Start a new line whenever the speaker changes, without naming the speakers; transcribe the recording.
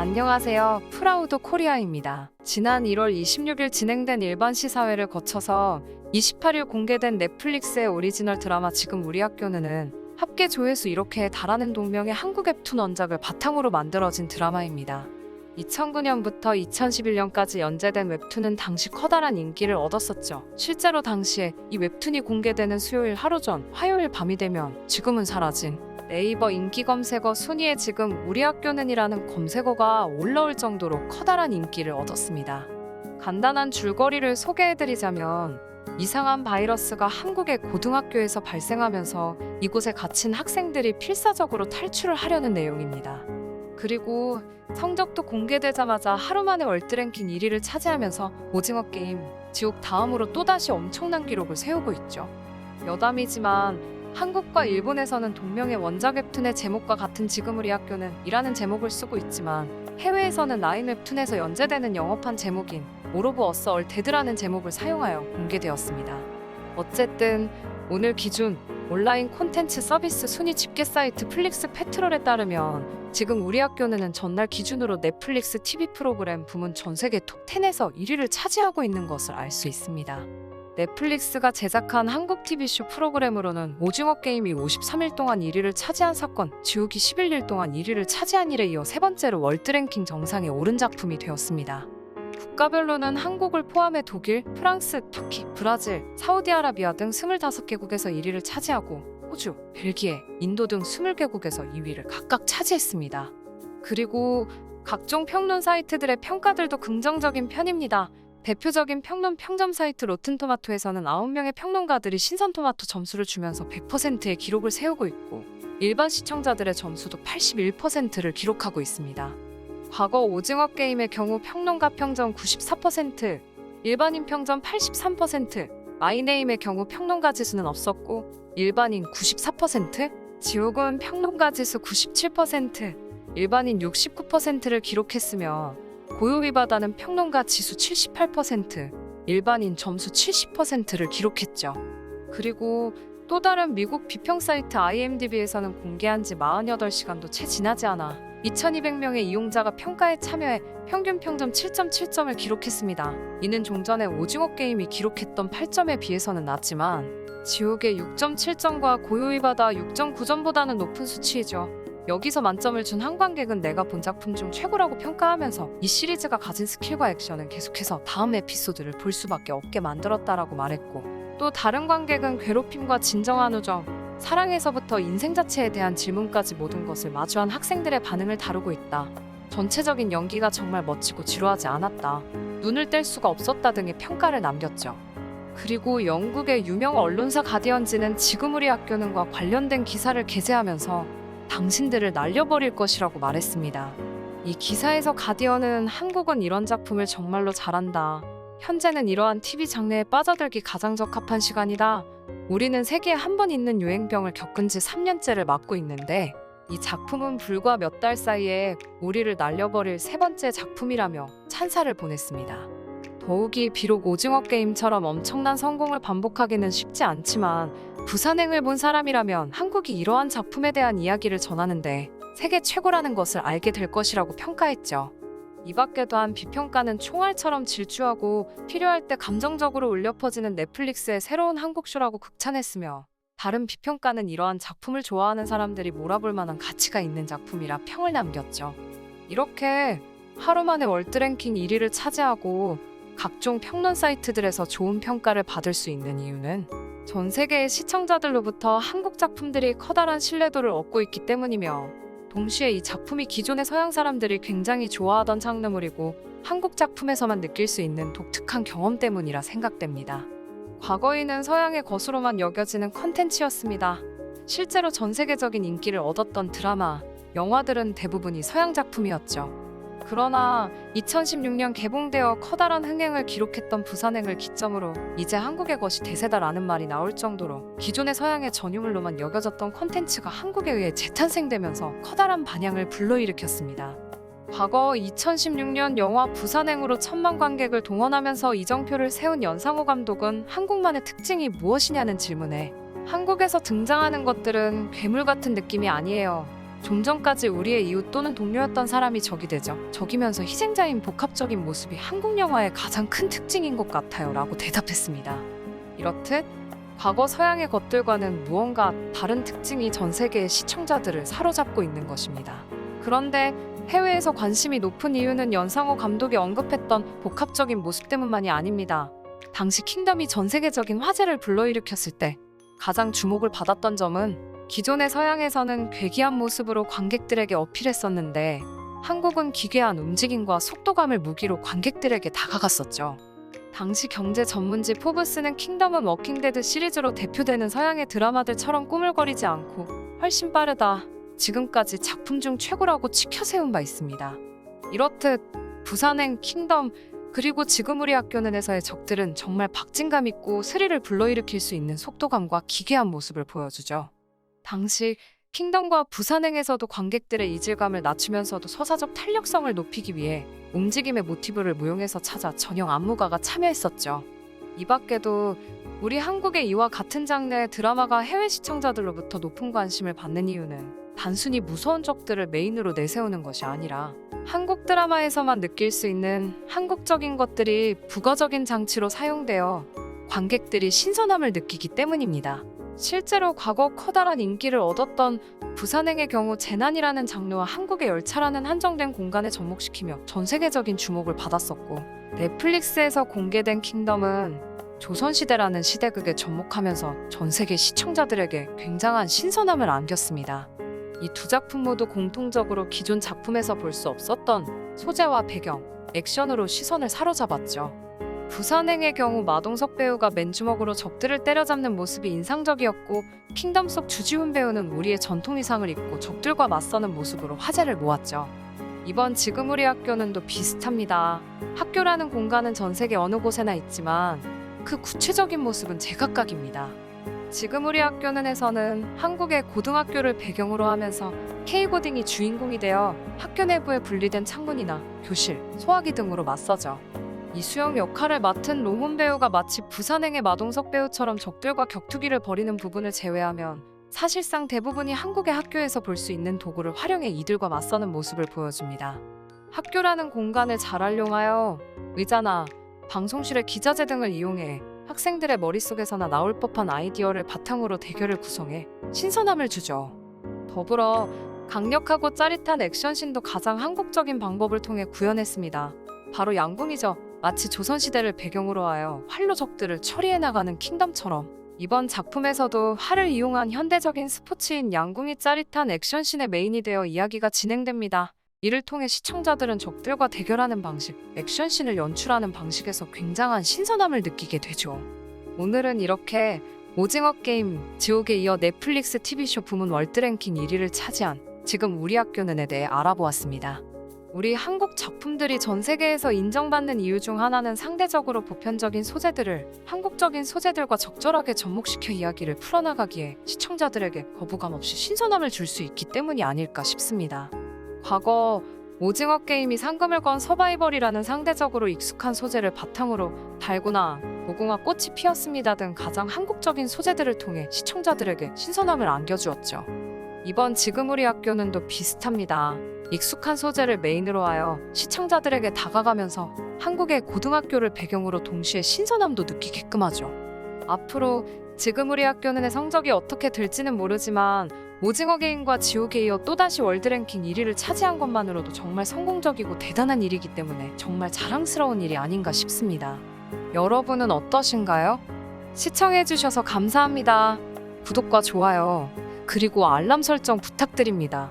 안녕하세요. 프라우드 코리아입니다. 지난 1월 26일 진행된 일반 시사회를 거쳐서 28일 공개된 넷플릭스의 오리지널 드라마 지금 우리 학교는 합계 조회수 1억회에 달하는 동명의 한국 웹툰 원작을 바탕으로 만들어진 드라마입니다. 2009년부터 2011년까지 연재된 웹툰은 당시 커다란 인기를 얻었었죠. 실제로 당시에 이 웹툰이 공개되는 수요일 하루 전 화요일 밤이 되면 지금은 사라진 네이버 인기 검색어 순위에 지금 우리 학교는이라는 검색어가 올라올 정도로 커다란 인기를 얻었습니다. 간단한 줄거리를 소개해드리자면 이상한 바이러스가 한국의 고등학교에서 발생하면서 이곳에 갇힌 학생들이 필사적으로 탈출을 하려는 내용입니다. 그리고 성적도 공개되자마자 하루 만에 월드랭킹 1위를 차지하면서 오징어 게임, 지옥 다음으로 또다시 엄청난 기록을 세우고 있죠. 여담이지만 한국과 일본에서는 동명의 원작 웹툰의 제목과 같은 지금 우리 학교는 이라는 제목을 쓰고 있지만 해외에서는 라인 웹툰에서 연재되는 영어판 제목인 All of Us Are Dead라는 제목을 사용하여 공개되었습니다. 어쨌든 오늘 기준 온라인 콘텐츠 서비스 순위 집계 사이트 플릭스 페트롤에 따르면 지금 우리 학교는 전날 기준으로 넷플릭스 TV 프로그램 부문 전 세계 톱10에서 1위를 차지하고 있는 것을 알 수 있습니다. 넷플릭스가 제작한 한국 TV쇼 프로그램으로는 오징어 게임이 53일 동안 1위를 차지한 사건, 지옥이 11일 동안 1위를 차지한 일에 이어 세 번째로 월드랭킹 정상에 오른 작품이 되었습니다. 국가별로는 한국을 포함해 독일, 프랑스, 터키, 브라질, 사우디아라비아 등 25개국에서 1위를 차지하고 호주, 벨기에, 인도 등 20개국에서 2위를 각각 차지했습니다. 그리고 각종 평론 사이트들의 평가들도 긍정적인 편입니다. 대표적인 평론 평점 사이트 로튼토마토에서는 9명의 평론가들이 신선토마토 점수를 주면서 100%의 기록을 세우고 있고 일반 시청자들의 점수도 81%를 기록하고 있습니다. 과거 오징어 게임의 경우 평론가 평점 94%, 일반인 평점 83%, 마이네임의 경우 평론가 지수는 없었고 일반인 94%, 지옥은 평론가 지수 97%, 일반인 69%를 기록했으며 고요히바다는 평론가 지수 78%, 일반인 점수 70%를 기록했죠. 그리고 또 다른 미국 비평 사이트 IMDb에서는 공개한 지 48시간도 채 지나지 않아 2200명의 이용자가 평가에 참여해 평균 평점 7.7점을 기록했습니다. 이는 종전에 오징어 게임이 기록했던 8점에 비해서는 낮지만 지옥의 6.7점과 고요히바다 6.9점보다는 높은 수치이죠. 여기서 만점을 준 한 관객은 내가 본 작품 중 최고라고 평가하면서 이 시리즈가 가진 스킬과 액션은 계속해서 다음 에피소드를 볼 수밖에 없게 만들었다라고 말했고 또 다른 관객은 괴롭힘과 진정한 우정, 사랑에서부터 인생 자체에 대한 질문까지 모든 것을 마주한 학생들의 반응을 다루고 있다. 전체적인 연기가 정말 멋지고 지루하지 않았다. 눈을 뗄 수가 없었다 등의 평가를 남겼죠. 그리고 영국의 유명 언론사 가디언지는 지금 우리 학교는과 관련된 기사를 게재하면서 당신들을 날려버릴 것이라고 말했습니다. 이 기사에서 가디언은 한국은 이런 작품을 정말로 잘한다. 현재는 이러한 TV 장르에 빠져들기 가장 적합한 시간이다. 우리는 세계에 한 번 있는 유행병을 겪은 지 3년째를 맞고 있는데 이 작품은 불과 몇 달 사이에 우리를 날려버릴 세 번째 작품이라며 찬사를 보냈습니다. 더욱이 비록 오징어 게임처럼 엄청난 성공을 반복하기는 쉽지 않지만 부산행을 본 사람이라면 한국이 이러한 작품에 대한 이야기를 전하는데 세계 최고라는 것을 알게 될 것이라고 평가했죠. 이 밖에 또한 비평가는 총알처럼 질주하고 필요할 때 감정적으로 울려 퍼지는 넷플릭스의 새로운 한국쇼라고 극찬했으며 다른 비평가는 이러한 작품을 좋아하는 사람들이 몰아볼 만한 가치가 있는 작품이라 평을 남겼죠. 이렇게 하루 만에 월드랭킹 1위를 차지하고 각종 평론 사이트들에서 좋은 평가를 받을 수 있는 이유는 전 세계의 시청자들로부터 한국 작품들이 커다란 신뢰도를 얻고 있기 때문이며 동시에 이 작품이 기존의 서양 사람들이 굉장히 좋아하던 장르물이고 한국 작품에서만 느낄 수 있는 독특한 경험 때문이라 생각됩니다. 과거에는 서양의 것으로만 여겨지는 컨텐츠였습니다. 실제로 전 세계적인 인기를 얻었던 드라마, 영화들은 대부분이 서양 작품이었죠. 그러나 2016년 개봉되어 커다란 흥행을 기록했던 부산행을 기점으로 이제 한국의 것이 대세다라는 말이 나올 정도로 기존의 서양의 전유물로만 여겨졌던 콘텐츠가 한국에 의해 재탄생되면서 커다란 반향을 불러일으켰습니다. 과거 2016년 영화 부산행으로 1000만 관객을 동원하면서 이정표를 세운 연상호 감독은 한국만의 특징이 무엇이냐는 질문에 한국에서 등장하는 것들은 괴물 같은 느낌이 아니에요. 좀 전까지 우리의 이웃 또는 동료였던 사람이 적이 되죠. 적이면서 희생자인 복합적인 모습이 한국 영화의 가장 큰 특징인 것 같아요 라고 대답했습니다. 이렇듯 과거 서양의 것들과는 무언가 다른 특징이 전 세계의 시청자들을 사로잡고 있는 것입니다. 그런데 해외에서 관심이 높은 이유는 연상호 감독이 언급했던 복합적인 모습 때문만이 아닙니다. 당시 킹덤이 전 세계적인 화제를 불러일으켰을 때 가장 주목을 받았던 점은 기존의 서양에서는 괴기한 모습으로 관객들에게 어필했었는데 한국은 기괴한 움직임과 속도감을 무기로 관객들에게 다가갔었죠. 당시 경제 전문지 포브스는 킹덤은 워킹데드 시리즈로 대표되는 서양의 드라마들처럼 꾸물거리지 않고 훨씬 빠르다, 지금까지 작품 중 최고라고 치켜세운 바 있습니다. 이렇듯 부산행, 킹덤, 그리고 지금 우리 학교는에서의 적들은 정말 박진감 있고 스릴을 불러일으킬 수 있는 속도감과 기괴한 모습을 보여주죠. 당시 킹덤과 부산행에서도 관객들의 이질감을 낮추면서도 서사적 탄력성을 높이기 위해 움직임의 모티브를 무용해서 찾아 전용 안무가가 참여했었죠. 이 밖에도 우리 한국의 이와 같은 장르의 드라마가 해외 시청자들로부터 높은 관심을 받는 이유는 단순히 무서운 적들을 메인으로 내세우는 것이 아니라 한국 드라마에서만 느낄 수 있는 한국적인 것들이 부가적인 장치로 사용되어 관객들이 신선함을 느끼기 때문입니다. 실제로 과거 커다란 인기를 얻었던 부산행의 경우 재난이라는 장르와 한국의 열차라는 한정된 공간에 접목시키며 전 세계적인 주목을 받았었고, 넷플릭스에서 공개된 킹덤은 조선시대라는 시대극에 접목하면서 전 세계 시청자들에게 굉장한 신선함을 안겼습니다. 이 두 작품 모두 공통적으로 기존 작품에서 볼 수 없었던 소재와 배경, 액션으로 시선을 사로잡았죠. 부산행의 경우 마동석 배우가 맨주먹으로 적들을 때려잡는 모습이 인상적이었고, 킹덤 속 주지훈 배우는 우리의 전통 의상을 입고 적들과 맞서는 모습으로 화제를 모았죠. 이번 지금 우리 학교는도 비슷합니다. 학교라는 공간은 전 세계 어느 곳에나 있지만 그 구체적인 모습은 제각각입니다. 지금 우리 학교는에서는 한국의 고등학교를 배경으로 하면서 K고딩이 주인공이 되어 학교 내부에 분리된 창문이나 교실, 소화기 등으로 맞서죠. 이수영 역할을 맡은 로문 배우가 마치 부산행의 마동석 배우처럼 적들과 격투기를 벌이는 부분을 제외하면 사실상 대부분이 한국의 학교에서 볼 수 있는 도구를 활용해 이들과 맞서는 모습을 보여줍니다. 학교라는 공간을 잘 활용하여 의자나 방송실의 기자재 등을 이용해 학생들의 머릿속에서나 나올 법한 아이디어를 바탕으로 대결을 구성해 신선함을 주죠. 더불어 강력하고 짜릿한 액션씬도 가장 한국적인 방법을 통해 구현했습니다. 바로 양궁이죠. 마치 조선시대를 배경으로 하여 활로 적들을 처리해 나가는 킹덤처럼 이번 작품에서도 활을 이용한 현대적인 스포츠인 양궁이 짜릿한 액션씬의 메인이 되어 이야기가 진행됩니다. 이를 통해 시청자들은 적들과 대결하는 방식, 액션씬을 연출하는 방식에서 굉장한 신선함을 느끼게 되죠. 오늘은 이렇게 오징어 게임, 지옥에 이어 넷플릭스 TV쇼 부문 월드랭킹 1위를 차지한 지금 우리 학교는에 대해 알아보았습니다. 우리 한국 작품들이 전 세계에서 인정받는 이유 중 하나는 상대적으로 보편적인 소재들을 한국적인 소재들과 적절하게 접목시켜 이야기를 풀어나가기에 시청자들에게 거부감 없이 신선함을 줄 수 있기 때문이 아닐까 싶습니다. 과거 오징어 게임이 상금을 건 서바이벌이라는 상대적으로 익숙한 소재를 바탕으로 달고나, 무궁화 꽃이 피었습니다 등 가장 한국적인 소재들을 통해 시청자들에게 신선함을 안겨주었죠. 이번 지금 우리 학교는도 비슷합니다. 익숙한 소재를 메인으로 하여 시청자들에게 다가가면서 한국의 고등학교를 배경으로 동시에 신선함도 느끼게끔 하죠. 앞으로 지금 우리 학교는의 성적이 어떻게 될지는 모르지만 오징어 게임과 지옥에 이어 또다시 월드랭킹 1위를 차지한 것만으로도 정말 성공적이고 대단한 일이기 때문에 정말 자랑스러운 일이 아닌가 싶습니다. 여러분은 어떠신가요? 시청해주셔서 감사합니다. 구독과 좋아요, 그리고 알람 설정 부탁드립니다.